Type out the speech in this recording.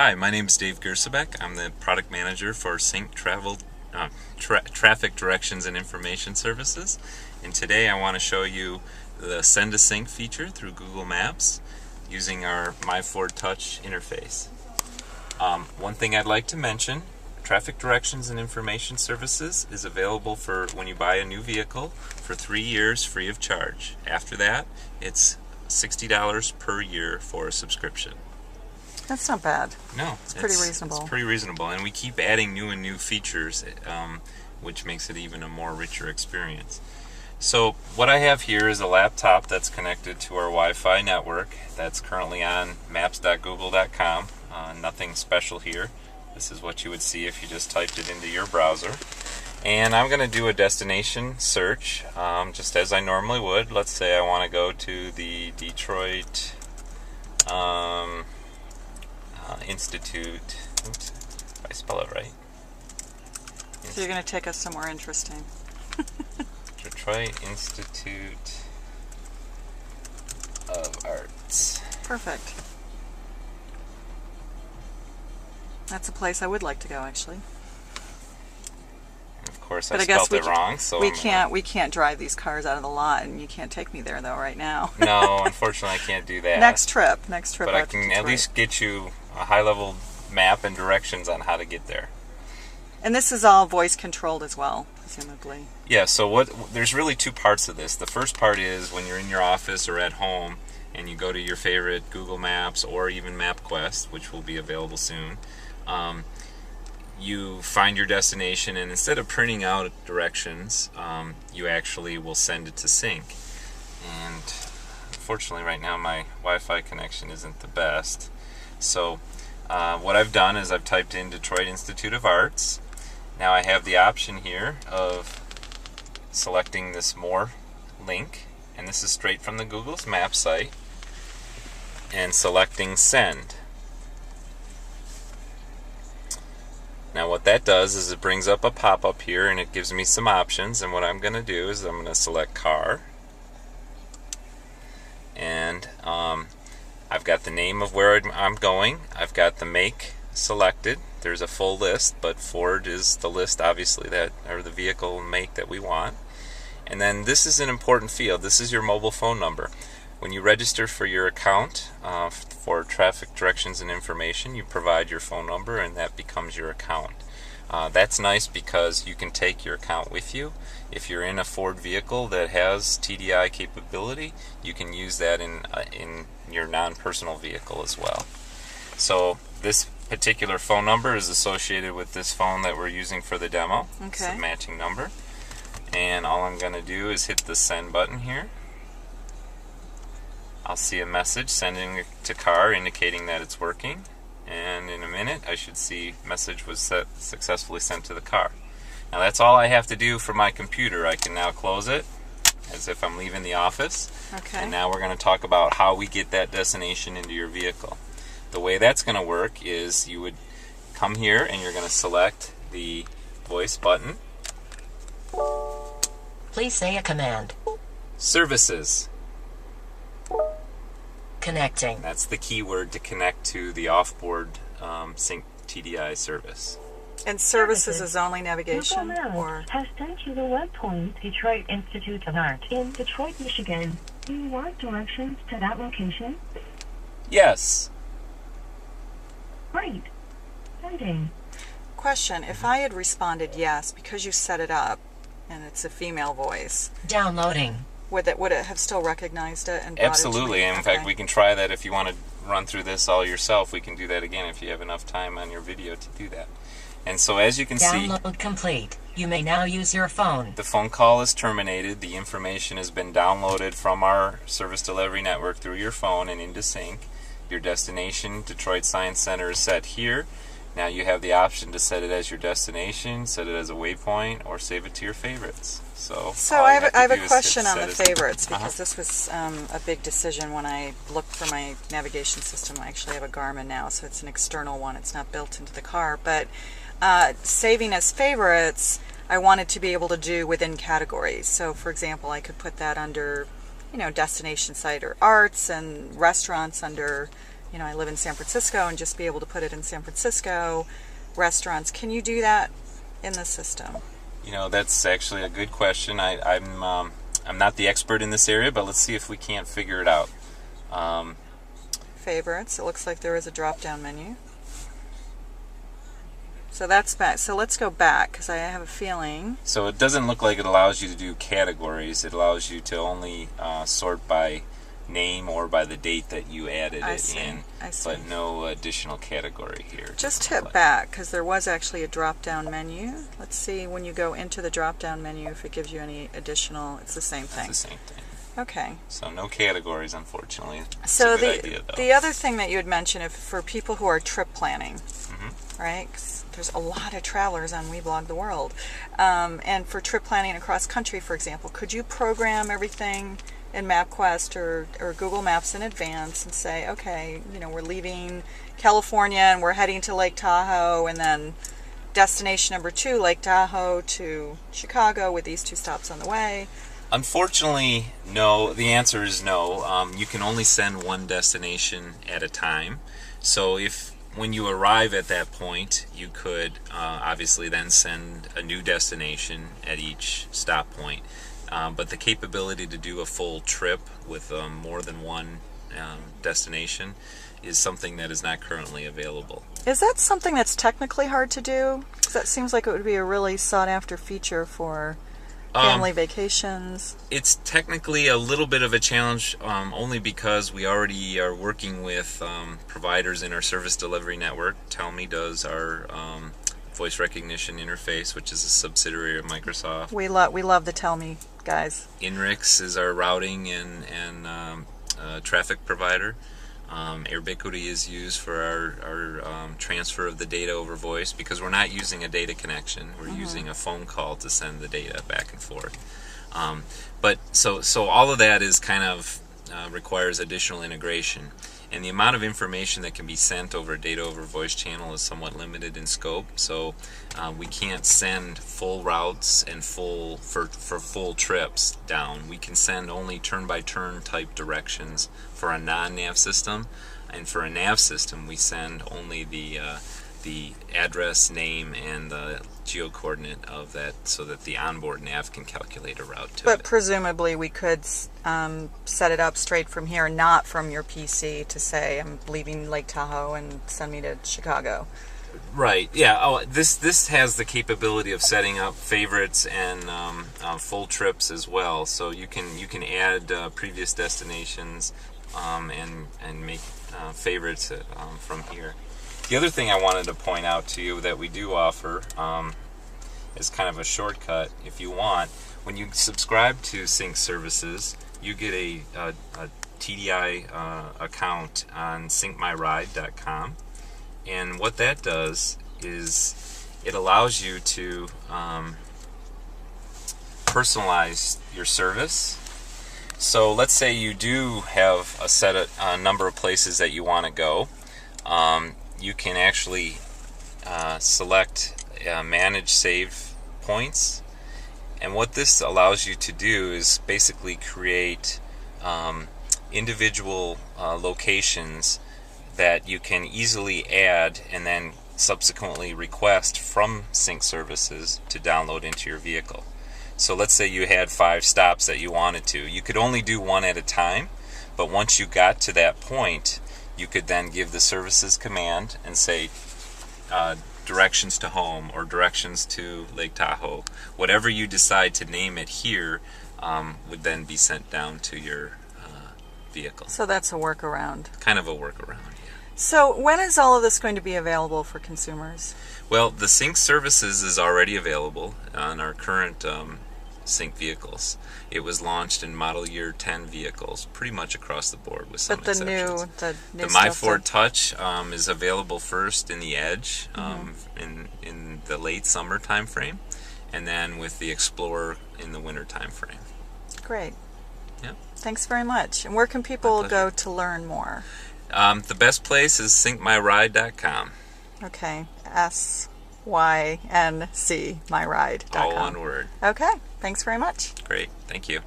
Hi, my name is Dave Gersabeck. I'm the product manager for Sync Traffic Directions and Information Services. And today I want to show you the Send to Sync feature through Google Maps using our My Ford Touch interface. One thing I'd like to mention, Traffic Directions and Information Services is available for when you buy a new vehicle for 3 years free of charge. After that, it's $60 per year for a subscription. That's not bad. No, it's pretty reasonable. It's pretty reasonable, and we keep adding new and new features, which makes it even a more richer experience. So what I have here is a laptop that's connected to our Wi-Fi network that's currently on maps.google.com. Nothing special here. This is what you would see if you just typed it into your browser. And I'm going to do a destination search, just as I normally would. Let's say I want to go to the Detroit Institute. Oops, if I spell it right. So you're going to take us somewhere interesting. Detroit Institute of Arts. Perfect. That's a place I would like to go, actually. Of course, but I spelled it wrong. So we can't drive these cars out of the lot, and you can't take me there though right now. No, unfortunately, I can't do that. Next trip. But I can at least get you a high-level map and directions on how to get there. And this is all voice controlled as well, presumably. Yeah. So there's really two parts of this. The first part is when you're in your office or at home, and you go to your favorite Google Maps or even MapQuest, which will be available soon. You find your destination, and instead of printing out directions, you actually will send it to Sync. And unfortunately right now my Wi-Fi connection isn't the best. So what I've done is I've typed in Detroit Institute of Arts. Now I have the option here of selecting this More link, and this is straight from the Google's Maps site, and selecting Send. Now what that does is it brings up a pop-up here and it gives me some options, and what I'm going to do is I'm going to select car, and I've got the name of where I'm going. I've got the make selected. There's a full list, but Ford is the list obviously or the vehicle make that we want. And then this is an important field. This is your mobile phone number. When you register for your account for Traffic Directions and Information, you provide your phone number and that becomes your account. That's nice because you can take your account with you. If you're in a Ford vehicle that has TDI capability, you can use that in your non-personal vehicle as well. So this particular phone number is associated with this phone that we're using for the demo. Okay. It's a matching number. And all I'm going to do is hit the send button here. I'll see a message sending it to car indicating that it's working, and in a minute I should see message was successfully sent to the car. Now that's all I have to do for my computer. I can now close it as if I'm leaving the office. Okay. And now we're going to talk about how we get that destination into your vehicle. The way that's going to work is you would come here and you're going to select the voice button. Please say a command. Services. Connecting. That's the keyword to connect to the offboard Sync TDI service. And services is only navigation, Google or Maps has sent you the waypoint Detroit Institute of Art in Detroit, Michigan. Do you want directions to that location? Yes. Great. Sending. question, if I had responded yes because you set it up and it's a female voice, Downloading. would it have still recognized it and brought Absolutely. it to me? In fact, we can try that if you want to run through this all yourself. We can do that again if you have enough time on your video to do that. And so as you can see, Download complete. You may now use your phone. the phone call is terminated. The information has been downloaded from our service delivery network through your phone and into Sync. Your destination, Detroit Science Center, is set here. Now you have the option to set it as your destination, set it as a waypoint, or save it to your favorites. So I have a question on the favorites, because this was a big decision when I looked for my navigation system. I actually have a Garmin now, so it's an external one. It's not built into the car. But saving as favorites, I wanted to be able to do within categories. So, for example, I could put that under, destination site or arts, and restaurants under I live in San Francisco, and just be able to put it in San Francisco restaurants. Can you do that in the system? That's actually a good question. I'm not the expert in this area, but let's see if we can't figure it out. Favorites. It looks like there is a drop-down menu. So that's back. So let's go back, because I have a feeling. So it doesn't look like it allows you to do categories. It allows you to only sort by name or by the date that you added in, but no additional category here. Just hit back, because there was actually a drop-down menu. Let's see when you go into the drop-down menu if it gives you any additional. It's the same thing. It's the same thing. Okay. So no categories, unfortunately. So it's a good idea, though. The other thing that you had mentioned, for people who are trip planning, right? 'Cause there's a lot of travelers on We Blog the World, and for trip planning across country, for example, could you program everything in MapQuest or Google Maps in advance and say, okay, we're leaving California and we're heading to Lake Tahoe, and then destination number 2, Lake Tahoe to Chicago, with these 2 stops on the way? Unfortunately, no. The answer is no. You can only send one destination at a time. So when you arrive at that point, you could obviously then send a new destination at each stop point. But the capability to do a full trip with more than one destination is something that is not currently available. Is that something that's technically hard to do? 'Cause that seems like it would be a really sought-after feature for family vacations. It's technically a little bit of a challenge, only because we already are working with providers in our service delivery network. Tell Me does our voice recognition interface, which is a subsidiary of Microsoft. We love the Tell Me guys. Inrix is our routing and traffic provider. Airbiquity is used for our transfer of the data over voice, because we're not using a data connection. We're using a phone call to send the data back and forth. But so all of that is kind of requires additional integration. And the amount of information that can be sent over a data over voice channel is somewhat limited in scope. So we can't send full routes and for full trips down. We can send only turn-by-turn type directions for a non-nav system. And for a nav system, we send only the address, name, and the geo-coordinate of that, so that the onboard nav can calculate a route to it. But presumably we could set it up straight from here, not from your PC, to say I'm leaving Lake Tahoe and send me to Chicago. Right. Yeah. Oh, this has the capability of setting up favorites and full trips as well. So you can add previous destinations and make favorites from here. The other thing I wanted to point out to you that we do offer is kind of a shortcut. If you want, when you subscribe to Sync Services, you get a TDI account on syncmyride.com. And what that does is it allows you to personalize your service. So let's say you do have a number of places that you want to go. You can actually select manage save points, and what this allows you to do is basically create individual locations that you can easily add and then subsequently request from Sync Services to download into your vehicle. So let's say you had 5 stops that you wanted to. You could only do one at a time, but once you got to that point, you could then give the services command and say directions to home or directions to Lake Tahoe. Whatever you decide to name it here would then be sent down to your vehicle. So that's a workaround. Kind of a workaround, yeah. So when is all of this going to be available for consumers? Well, the Sync Services is already available on our current Sync vehicles. It was launched in model year 10 vehicles, pretty much across the board with some exceptions. The new My Ford Touch is available first in the Edge in the late summer time frame, and then with the Explorer in the winter time frame. Great. Yeah. Thanks very much. And where can people go to learn more? The best place is syncmyride.com. Okay. SYNC myride.com. All one word. Okay. Thanks very much. Great. Thank you.